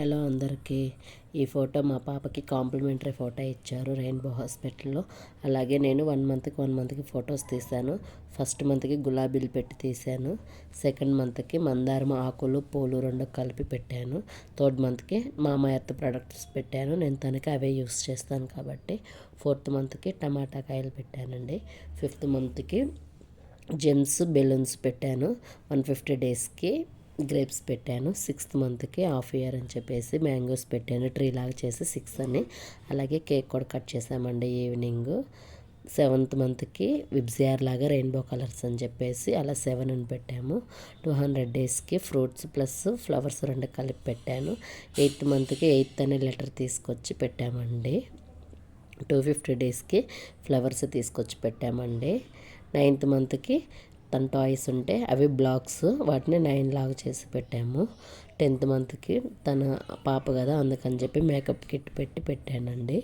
Hello అందరికీ. ఈ photo మా పాపకి కాంప్లిమెంటరీ ఫోటో ఇచ్చారు రెయిన్బో హాస్పిటల్లో. అలాగే నేను 1 మంత్కి ఫొటోస్ తీశాను. ఫస్ట్ మంత్కి గులాబీలు పెట్టి తీశాను. సెకండ్ మంత్కి మందారం ఆకులు పూలు 2 కలిపి పెట్టాను. థర్డ్ మంత్కి మామా ఎర్త్ ప్రొడక్ట్స్ పెట్టాను. నేను తనకి అవే యూస్ చేస్తాను కాబట్టి. ఫోర్త్ మంత్కి టమాటా కాయలు పెట్టానండి. ఫిఫ్త్ మంత్కి జెమ్స్ బెలూన్స్ పెట్టాను. 150 డేస్కి గ్రేప్స్ పెట్టాను. 6th మంత్కి హాఫ్ ఇయర్ అని చెప్పేసి మ్యాంగోస్ పెట్టాను. ట్రీ లాగా చేసి 6 అని. అలాగే కేక్ కూడా కట్ చేసామండి ఈవినింగ్. 7th మంత్కి విబ్జిఆర్ లాగా రెయిన్బో కలర్స్ అని చెప్పేసి అలా 7 అని పెట్టాము. 200 డేస్కి ఫ్రూట్స్ ప్లస్ ఫ్లవర్స్ 2 కలిపి పెట్టాను. 8th మంత్కి 8th అనే లెటర్ తీసుకొచ్చి పెట్టామండి. 250 డేస్కి ఫ్లవర్స్ తీసుకొచ్చి పెట్టామండి. 9th మంత్కి తన టాయ్స్ ఉంటే అవి బ్లాక్స్, వాటిని 9 లాగా చేసి పెట్టాము. 10th మంత్కి తన పాప కదా అందుకని చెప్పి మేకప్ కిట్ పెట్టి పెట్టానండి.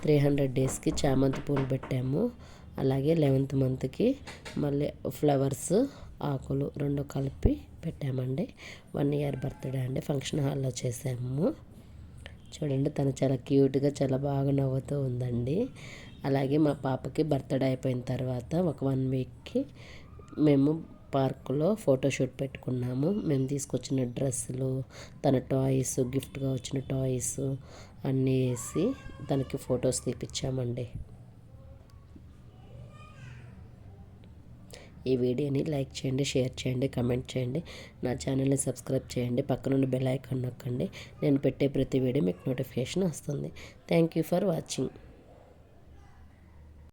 300 డేస్కి చామంతి పూలు పెట్టాము. అలాగే 11th మంత్కి మళ్ళీ ఫ్లవర్స్ ఆకులు 2 కలిపి పెట్టామండి. 1 ఇయర్ బర్త్డే అండి. ఫంక్షన్ హాల్లో చేసాము. చూడండి తను చాలా క్యూట్గా చాలా బాగా నవ్వుతూ ఉందండి. అలాగే మా పాపకి బర్త్డే అయిపోయిన తర్వాత ఒక 1 వీక్కి మేము పార్కులో ఫోటోషూట్ పెట్టుకున్నాము. మేము తీసుకొచ్చిన డ్రెస్సులు, తన టాయ్స్, గిఫ్ట్గా వచ్చిన టాయ్స్ అన్నీ వేసి తనకి ఫొటోస్ తీపిచ్చామండి. ఈ వీడియోని లైక్ చేయండి, షేర్ చేయండి, కమెంట్ చేయండి. నా ఛానల్ని సబ్స్క్రైబ్ చేయండి. పక్కనున్న బెల్ ఐకాన్ నొక్కండి. నేను పెట్టే ప్రతి వీడియో మీకు నోటిఫికేషన్ వస్తుంది. Thank you for watching.